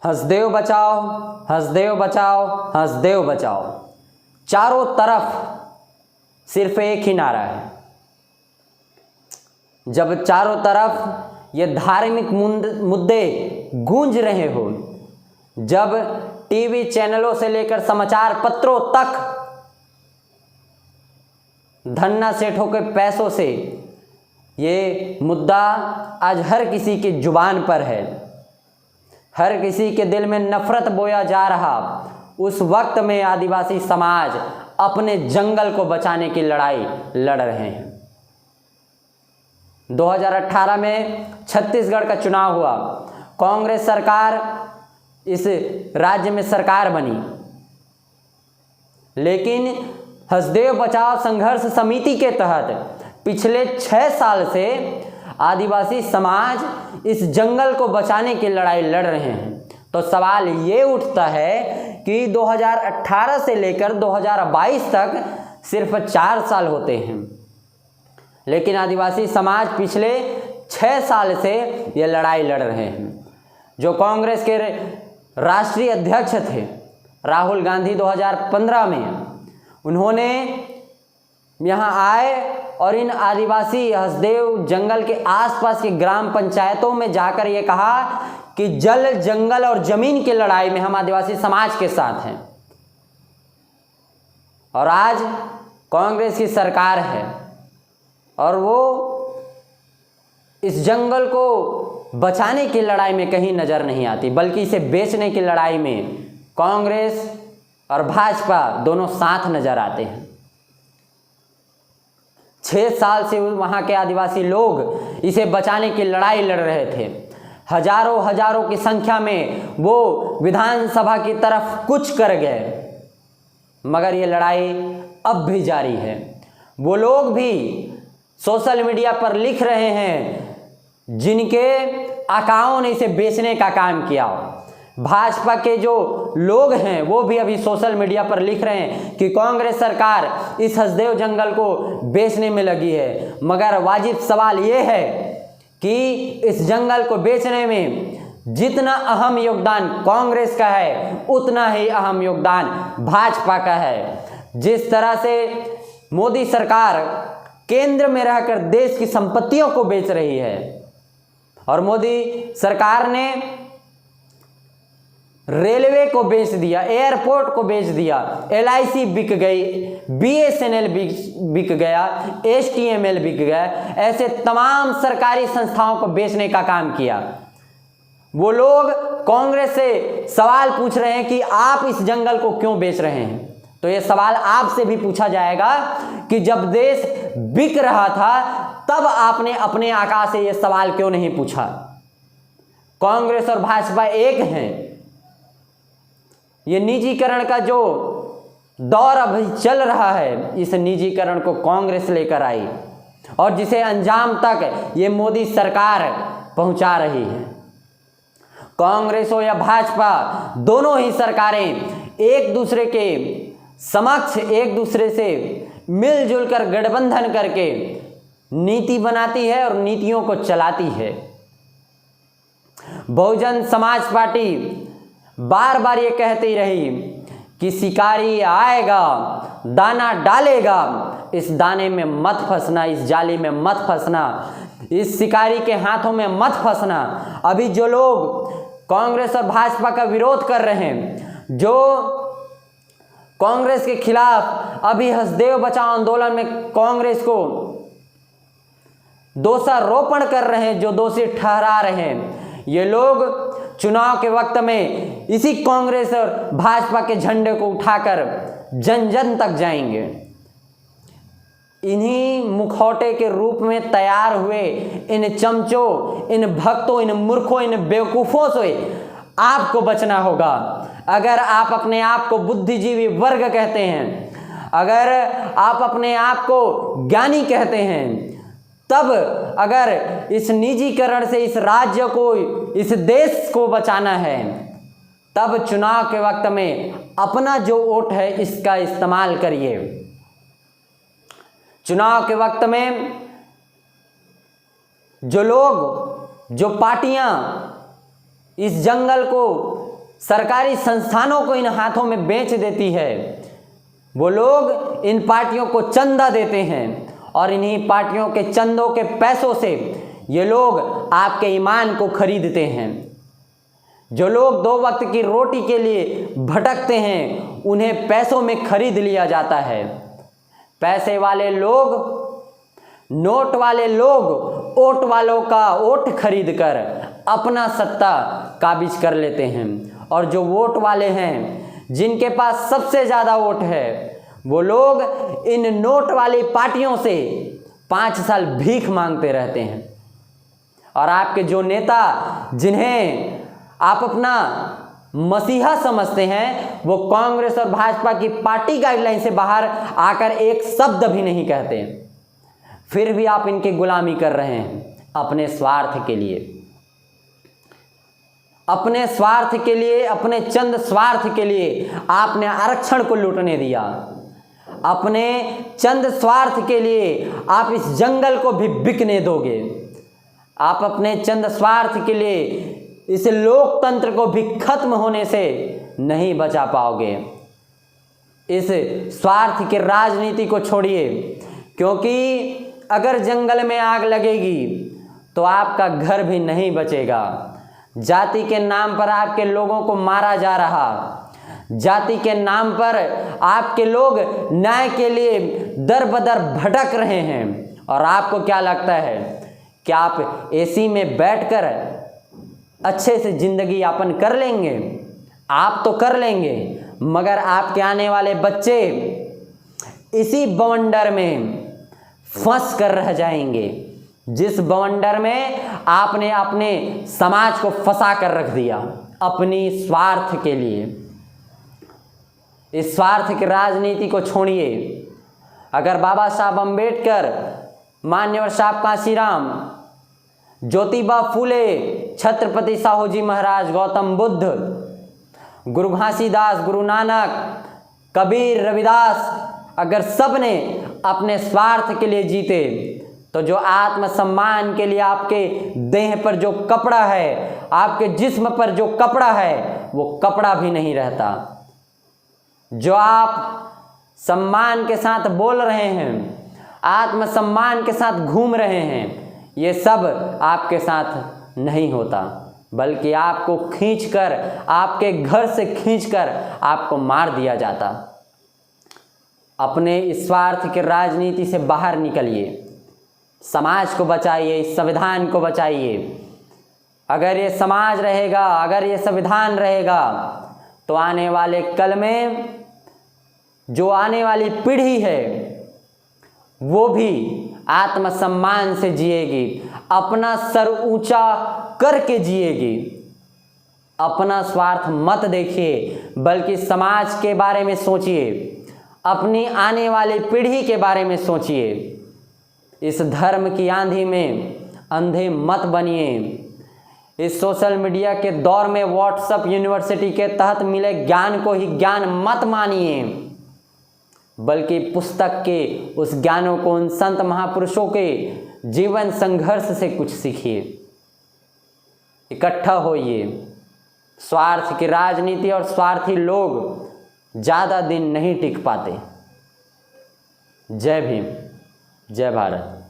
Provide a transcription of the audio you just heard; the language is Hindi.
हसदेव बचाओ, हसदेव बचाओ, हसदेव बचाओ। चारों तरफ सिर्फ एक ही नारा है। जब चारों तरफ ये धार्मिक मुद्दे गूंज रहे हो, जब टीवी चैनलों से लेकर समाचार पत्रों तक धन्ना सेठों के पैसों से ये मुद्दा आज हर किसी की जुबान पर है, हर किसी के दिल में नफरत बोया जा रहा, उस वक्त में आदिवासी समाज अपने जंगल को बचाने की लड़ाई लड़ रहे हैं। 2018 में छत्तीसगढ़ का चुनाव हुआ, कांग्रेस सरकार इस राज्य में सरकार बनी, लेकिन हसदेव बचाओ संघर्ष समिति के तहत पिछले 6 साल से आदिवासी समाज इस जंगल को बचाने की लड़ाई लड़ रहे हैं। तो सवाल ये उठता है कि 2018 से लेकर 2022 तक सिर्फ 4 साल होते हैं, लेकिन आदिवासी समाज पिछले 6 साल से ये लड़ाई लड़ रहे हैं। जो कांग्रेस के राष्ट्रीय अध्यक्ष थे राहुल गांधी 2015 में, उन्होंने यहाँ आए और इन आदिवासी हसदेव जंगल के आसपास के ग्राम पंचायतों में जाकर ये कहा कि जल, जंगल और जमीन की लड़ाई में हम आदिवासी समाज के साथ हैं। और आज कांग्रेस की सरकार है और वो इस जंगल को बचाने की लड़ाई में कहीं नजर नहीं आती, बल्कि इसे बेचने की लड़ाई में कांग्रेस और भाजपा दोनों साथ नजर आते हैं। 6 साल से वहाँ के आदिवासी लोग इसे बचाने की लड़ाई लड़ रहे थे। हजारों की संख्या में वो विधानसभा की तरफ कूच कर गए, मगर ये लड़ाई अब भी जारी है। वो लोग भी सोशल मीडिया पर लिख रहे हैं जिनके आकाओं ने इसे बेचने का काम किया। भाजपा के जो लोग हैं वो भी अभी सोशल मीडिया पर लिख रहे हैं कि कांग्रेस सरकार इस हसदेव जंगल को बेचने में लगी है। मगर वाजिब सवाल ये है कि इस जंगल को बेचने में जितना अहम योगदान कांग्रेस का है, उतना ही अहम योगदान भाजपा का है। जिस तरह से मोदी सरकार केंद्र में रहकर देश की संपत्तियों को बेच रही है, और मोदी सरकार ने रेलवे को बेच दिया, एयरपोर्ट को बेच दिया, LIC बिक गई, BSNL बिक गया, HTML बिक गया, ऐसे तमाम सरकारी संस्थाओं को बेचने का काम किया। वो लोग कांग्रेस से सवाल पूछ रहे हैं कि आप इस जंगल को क्यों बेच रहे हैं। तो ये सवाल आपसे भी पूछा जाएगा कि जब देश बिक रहा था तब आपने अपने आका से ये सवाल क्यों नहीं पूछा। कांग्रेस और भाजपा एक हैं। ये निजीकरण का जो दौर अभी चल रहा है, इस निजीकरण को कांग्रेस लेकर आई और जिसे अंजाम तक ये मोदी सरकार पहुंचा रही है। कांग्रेस हो या भाजपा, दोनों ही सरकारें एक दूसरे के समक्ष एक दूसरे से मिलजुल कर गठबंधन करके नीति बनाती है और नीतियों को चलाती है। बहुजन समाज पार्टी बार बार ये कहती रही कि शिकारी आएगा, दाना डालेगा, इस दाने में मत फंसना, इस जाली में मत फंसना, इस शिकारी के हाथों में मत फंसना। अभी जो लोग कांग्रेस और भाजपा का विरोध कर रहे हैं, जो कांग्रेस के खिलाफ अभी हसदेव बचाओ आंदोलन में कांग्रेस को दोषारोपण कर रहे हैं, जो दोषी ठहरा रहे हैं, ये लोग चुनाव के वक्त में इसी कांग्रेस और भाजपा के झंडे को उठाकर जन जन तक जाएंगे। इन्हीं मुखौटे के रूप में तैयार हुए इन चमचों, इन भक्तों, इन मूर्खों, इन बेवकूफ़ों से आपको बचना होगा। अगर आप अपने आप को बुद्धिजीवी वर्ग कहते हैं, अगर आप अपने आप को ज्ञानी कहते हैं, तब अगर इस निजीकरण से इस राज्य को, इस देश को बचाना है, तब चुनाव के वक्त में अपना जो वोट है इसका इस्तेमाल करिए। चुनाव के वक्त में जो लोग, जो पार्टियां इस जंगल को सरकारी संस्थानों को इन हाथों में बेच देती है। वो लोग इन पार्टियों को चंदा देते हैं और इन्हीं पार्टियों के चंदों के पैसों से ये लोग आपके ईमान को खरीदते हैं। जो लोग 2 वक्त की रोटी के लिए भटकते हैं उन्हें पैसों में खरीद लिया जाता है। पैसे वाले लोग, नोट वाले लोग वोट वालों का वोट खरीद कर अपना सत्ता काबिज कर लेते हैं और जो वोट वाले हैं जिनके पास सबसे ज़्यादा वोट है वो लोग इन नोट वाली पार्टियों से 5 साल भीख मांगते रहते हैं। और आपके जो नेता जिन्हें आप अपना मसीहा समझते हैं वो कांग्रेस और भाजपा की पार्टी गाइडलाइन से बाहर आकर एक शब्द भी नहीं कहते, फिर भी आप इनकी गुलामी कर रहे हैं अपने स्वार्थ के लिए, अपने स्वार्थ के लिए, अपने चंद स्वार्थ के लिए आपने आरक्षण को लूटने दिया। अपने चंद स्वार्थ के लिए आप इस जंगल को भी बिकने दोगे। आप अपने चंद स्वार्थ के लिए इस लोकतंत्र को भी खत्म होने से नहीं बचा पाओगे। इस स्वार्थ की राजनीति को छोड़िए, क्योंकि अगर जंगल में आग लगेगी तो आपका घर भी नहीं बचेगा। जाति के नाम पर आपके लोगों को मारा जा रहा, जाति के नाम पर आपके लोग न्याय के लिए दर बदर भटक रहे हैं। और आपको क्या लगता है कि आप एसी में बैठकर अच्छे से जिंदगी यापन कर लेंगे? आप तो कर लेंगे, मगर आपके आने वाले बच्चे इसी बवंडर में फंस कर रह जाएंगे, जिस बवंडर में आपने अपने समाज को फंसा कर रख दिया अपनी स्वार्थ के लिए। इस स्वार्थ की राजनीति को छोड़िए। अगर बाबा साहब अम्बेडकर, मान्यवर साहब कांशीराम, ज्योतिबा फूले, छत्रपति साहू जी महाराज, गौतम बुद्ध, गुरु घासीदास, गुरु नानक, कबीर, रविदास, अगर सब ने अपने स्वार्थ के लिए जीते तो जो आत्मसम्मान के लिए आपके देह पर जो कपड़ा है, आपके जिस्म पर जो कपड़ा है, वो कपड़ा भी नहीं रहता। जो आप सम्मान के साथ बोल रहे हैं, आत्मसम्मान के साथ घूम रहे हैं, ये सब आपके साथ नहीं होता, बल्कि आपको खींचकर, आपके घर से खींचकर आपको मार दिया जाता। अपने इस स्वार्थ की राजनीति से बाहर निकलिए, समाज को बचाइए, इस संविधान को बचाइए। अगर ये समाज रहेगा, अगर ये संविधान रहेगा तो आने वाले कल में जो आने वाली पीढ़ी है वो भी आत्मसम्मान से जिएगी, अपना सर ऊंचा करके जिएगी। अपना स्वार्थ मत देखिए, बल्कि समाज के बारे में सोचिए, अपनी आने वाली पीढ़ी के बारे में सोचिए। इस धर्म की आंधी में अंधे मत बनिए। इस सोशल मीडिया के दौर में व्हाट्सएप यूनिवर्सिटी के तहत मिले ज्ञान को ही ज्ञान मत मानिए, बल्कि पुस्तक के उस ज्ञानों को, उन संत महापुरुषों के जीवन संघर्ष से कुछ सीखिए। इकट्ठा होइए। स्वार्थ की राजनीति और स्वार्थी लोग ज़्यादा दिन नहीं टिक पाते। जय भीम, जय भारत।